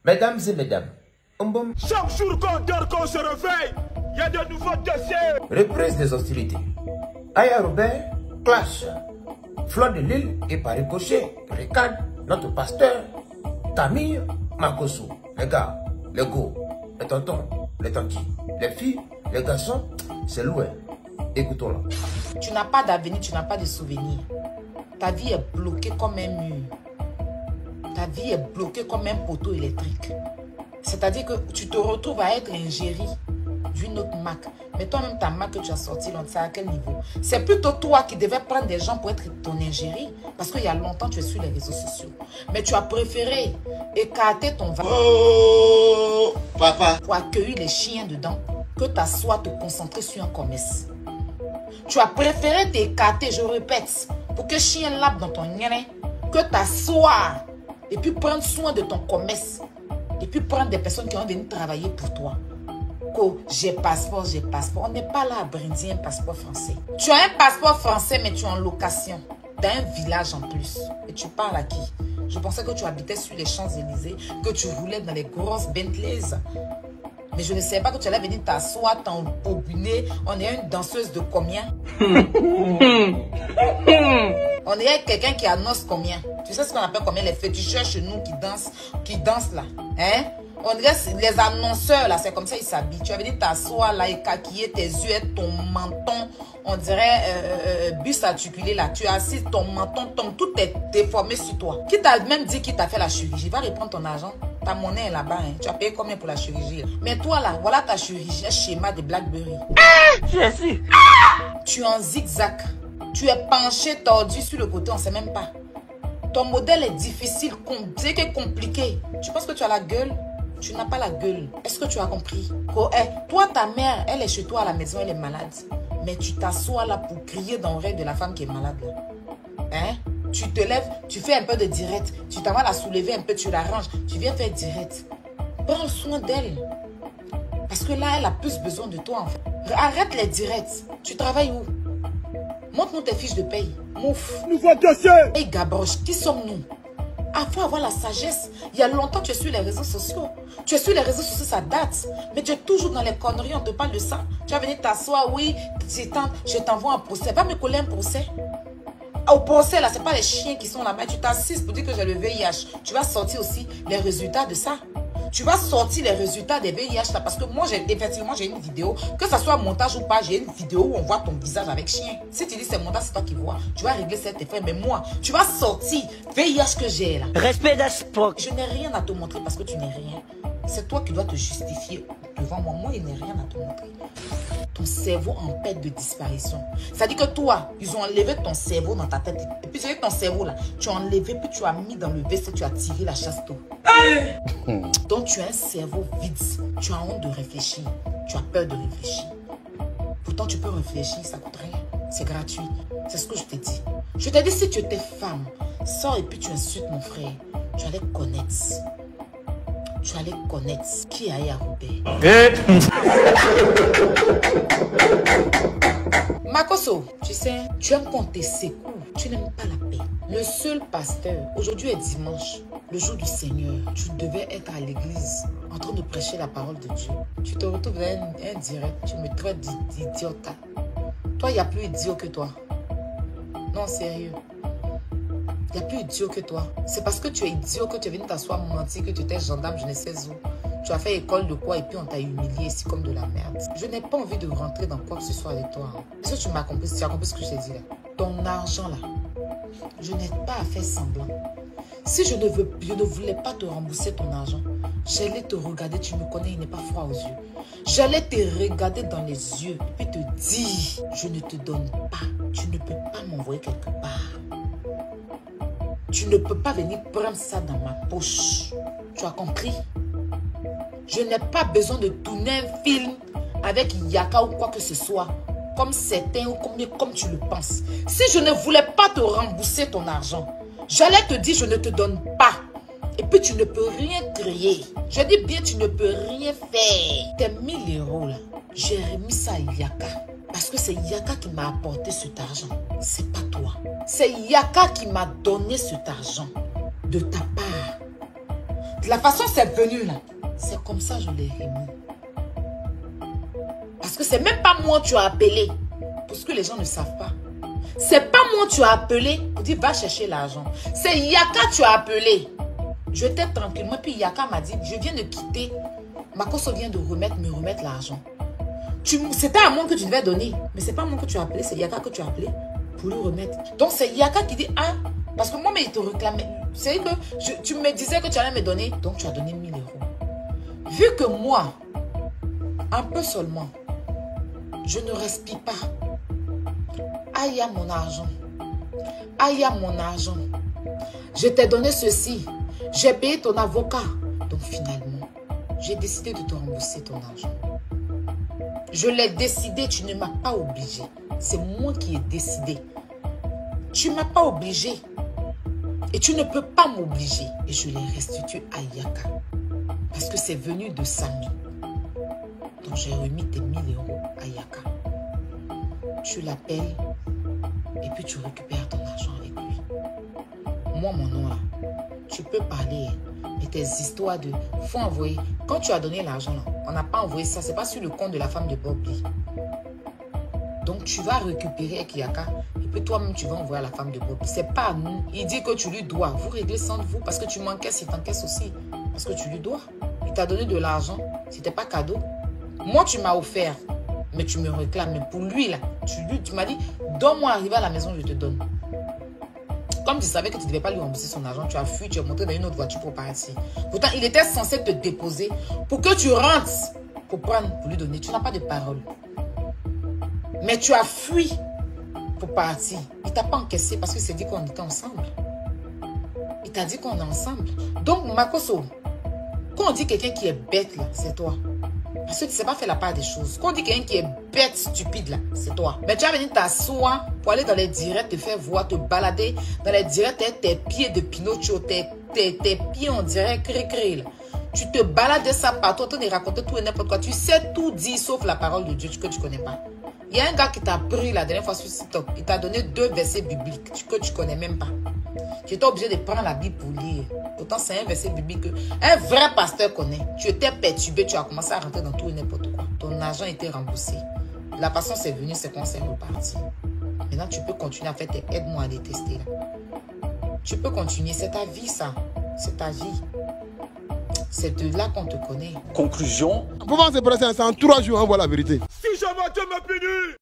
Mesdames et mesdames, chaque jour qu'on dort, qu'on se réveille, il y a de nouveaux dossiers. Reprise des hostilités. Aya Robert, clash. Fleur de Lille et par ricochet, Ricard, notre pasteur, Tamir, Makoso. Les gars, les go, les tontons, les tantis, les filles, les garçons, c'est loin. Écoutons-la. Tu n'as pas d'avenir, tu n'as pas de souvenir. Ta vie est bloquée comme un mur. Ta vie est bloquée comme un poteau électrique. C'est-à-dire que tu te retrouves à être ingéri d'une autre marque. Mais toi-même, ta marque que tu as sortie, on sait à quel niveau. C'est plutôt toi qui devais prendre des gens pour être ton ingéri. Parce qu'il y a longtemps, tu es sur les réseaux sociaux. Mais tu as préféré écarter ton ventre papa, pour accueillir les chiens dedans que t'asseoir te concentrer sur un commerce. Tu as préféré t'écarter, je répète, pour que chien lappe dans ton nez, que t'asseoir et puis prendre soin de ton commerce. Et puis prendre des personnes qui vont venir travailler pour toi. J'ai passeport, j'ai passeport. On n'est pas là à brandir un passeport français. Tu as un passeport français, mais tu es en location. Dans un village en plus. Et tu parles à qui? Je pensais que tu habitais sur les Champs-Élysées, que tu roulais dans les grosses Bentleys. Mais je ne savais pas que tu allais venir t'asseoir, t'embobiner. On est une danseuse de combien? On est quelqu'un qui annonce combien? Tu sais ce qu'on appelle combien? Les féticheurs chez nous qui dansent là. Hein? On dirait les annonceurs là, c'est comme ça ils s'habillent. Tu as venu t'asseoir là, écaquiller tes yeux, et ton menton, on dirait bus articulé là. Tu as assis, ton menton tombe, tout est déformé sur toi. Qui t'a même dit qui t'a fait la chirurgie? Va reprendre ton argent. Ta monnaie est là-bas. Hein. Tu as payé combien pour la chirurgie? Mais toi là, voilà ta chirurgie, un schéma de Blackberry. Tu es en zigzag. Tu es penché, tordu sur le côté, on ne sait même pas. Ton modèle est difficile, c'est compliqué. Tu penses que tu as la gueule? Tu n'as pas la gueule. Est-ce que tu as compris? Toi, ta mère, elle est chez toi à la maison, elle est malade. Mais tu t'assois là pour crier dans l'oreille de la femme qui est malade. Hein? Tu te lèves, tu fais un peu de direct. Tu t'en vas la soulever un peu, tu la ranges. Tu viens faire direct. Prends soin d'elle. Parce que là, elle a plus besoin de toi en fait. Arrête les directs. Tu travailles où? Montre-nous tes fiches de paye. Mouf. Nouveau dossier. Hey Gabroche, qui sommes-nous? Il faut avoir la sagesse. Il y a longtemps tu es sur les réseaux sociaux. Tu es sur les réseaux sociaux, ça date. Mais tu es toujours dans les conneries, on te parle de ça. Tu vas venir t'asseoir, oui, je t'envoie un procès. Va me coller un procès. Au procès, là, ce n'est pas les chiens qui sont là-bas. Tu t'assises pour dire que j'ai le VIH. Tu vas sortir aussi les résultats de ça. Tu vas sortir les résultats des VIH là, parce que moi, effectivement, j'ai une vidéo, que ça soit montage ou pas, j'ai une vidéo où on voit ton visage avec chien. Si tu dis c'est montage, c'est toi qui vois. Tu vas régler cette effet, mais moi, tu vas sortir VIH que j'ai là. respect d'espoir. Je n'ai rien à te montrer parce que tu n'es rien. C'est toi qui dois te justifier devant moi. Moi, il n'y a rien à te montrer. Ton cerveau en perte de disparition. C'est-à-dire que toi, ils ont enlevé ton cerveau dans ta tête. Et puis, c'est ton cerveau là. Tu as enlevé, puis tu as mis dans le WC, tu as tiré la chasse d'eau. Donc, tu as un cerveau vide. Tu as honte de réfléchir. Tu as peur de réfléchir. Pourtant, tu peux réfléchir, ça coûte rien. C'est gratuit. C'est ce que je t'ai dit. Je t'ai dit, si tu étais femme, sors et puis tu insultes mon frère. Tu allais connaître. Tu allais connaître qui est Aya Robert. Makoso, tu sais, tu aimes qu'on te secoue. Tu n'aimes pas la paix. Le seul pasteur, aujourd'hui est dimanche, le jour du Seigneur. Tu devais être à l'église en train de prêcher la parole de Dieu. Tu te retrouves dans un direct, tu me traites d'idiota. Toi, il n'y a plus idiot que toi. Non, sérieux. Il n'y a plus idiot que toi. C'est parce que tu es idiot que tu es venu t'asseoir mentir, que tu étais gendarme, je ne sais où. Tu as fait école de quoi et puis on t'a humilié ici comme de la merde. Je n'ai pas envie de rentrer dans quoi que ce soit avec toi. Hein. Est-ce que tu m'as compris? Tu as compris ce que je t'ai dit là? Ton argent là, je n'ai pas à faire semblant. Si je ne voulais pas te rembourser ton argent, j'allais te regarder, tu me connais, il n'est pas froid aux yeux. J'allais te regarder dans les yeux et te dire, je ne te donne pas. Tu ne peux pas m'envoyer quelque part. Tu ne peux pas venir prendre ça dans ma poche. Tu as compris? Je n'ai pas besoin de tourner un film avec Yaka ou quoi que ce soit. Comme certains ou comme tu le penses. Si je ne voulais pas te rembourser ton argent, j'allais te dire je ne te donne pas. Et puis tu ne peux rien créer. Je dis bien tu ne peux rien faire. Tes 1000 € là, j'ai remis ça à Yaka. Parce que c'est Yaka qui m'a apporté cet argent. C'est pas toi. C'est Yaka qui m'a donné cet argent. De ta part. La façon c'est venu là, c'est comme ça je l'ai remis. Parce que c'est même pas moi tu as appelé. Parce que les gens ne savent pas. C'est pas moi tu as appelé pour dire va chercher l'argent. C'est Yaka tu as appelé. J'étais tranquillement puis Yaka m'a dit je viens de quitter. Makoso vient de me remettre l'argent. C'était à moi que tu devais donner. Mais c'est pas moi que tu as appelé, c'est Yaka que tu as appelé pour lui remettre. Donc c'est Yaka qui dit ah, parce que moi mais il te réclamait. C'est que tu me disais que tu allais me donner. Donc tu as donné 1000 €. Vu que moi, un peu seulement, je ne respire pas. Aïe à mon argent. Aïe à mon argent. Je t'ai donné ceci. J'ai payé ton avocat. Donc finalement, j'ai décidé de te rembourser ton argent. Je l'ai décidé, tu ne m'as pas obligé. C'est moi qui ai décidé. Tu ne m'as pas obligé. Et tu ne peux pas m'obliger. Et je l'ai restitué à Yaka. Parce que c'est venu de Samy. Donc j'ai remis tes 1000 € à Yaka. Tu l'appelles et puis tu récupères ton argent avec lui. Moi, mon nom là, tu peux parler de tes histoires de... faut envoyer. Quand tu as donné l'argent là, on n'a pas envoyé ça. C'est pas sur le compte de la femme de Bobby. Donc tu vas récupérer avec Yaka et puis toi-même tu vas envoyer à la femme de Bobby. C'est pas à nous. Il dit que tu lui dois. Vous réglez sans vous parce que tu m'encaisses, il t'encaisse aussi. Parce que tu lui dois. Il t'a donné de l'argent. C'était pas cadeau. Moi tu m'as offert. Mais tu me réclames. Mais pour lui là, tu m'as dit donne-moi arriver à la maison, je te donne. Comme tu savais que tu ne devais pas lui rembourser son argent, tu as fui, tu es monté dans une autre voiture pour partir. Pourtant, il était censé te déposer pour que tu rentres pour prendre, pour lui donner. Tu n'as pas de parole. Mais tu as fui pour partir. Il ne t'a pas encaissé parce qu'il s'est dit qu'on était ensemble. Il t'a dit qu'on est ensemble. Donc, Makoso, quand on dit quelqu'un qui est bête là, c'est toi. Parce que tu ne sais pas faire la part des choses. Quand on dit quelqu'un qui est bête, stupide là, c'est toi. Mais tu vas venir t'asseoir pour aller dans les directs, te faire voir, te balader dans les directs, tes pieds de Pinocchio, tes pieds on dirait cré-cré là. Tu te balades ça partout, en train de raconter tout et n'importe quoi. Tu sais tout dire sauf la parole de Dieu que tu ne connais pas. Il y a un gars qui t'a pris la dernière fois sur TikTok. Il t'a donné 2 versets bibliques que tu ne connais même pas. Tu étais obligé de prendre la Bible pour lire. Pourtant, c'est un verset biblique que un vrai pasteur connaît. Tu étais perturbé, tu as commencé à rentrer dans tout et n'importe quoi. Ton argent était remboursé. La façon c'est venu, c'est qu'on s'est reparti. Maintenant, tu peux continuer à faire tes aide-moi à détester. Là. Tu peux continuer. C'est ta vie, ça. C'est ta vie. C'est de là qu'on te connaît. Conclusion. Comment c'est passé? C'est en 3 jours, on voit la vérité. Si jamais Dieu me punit.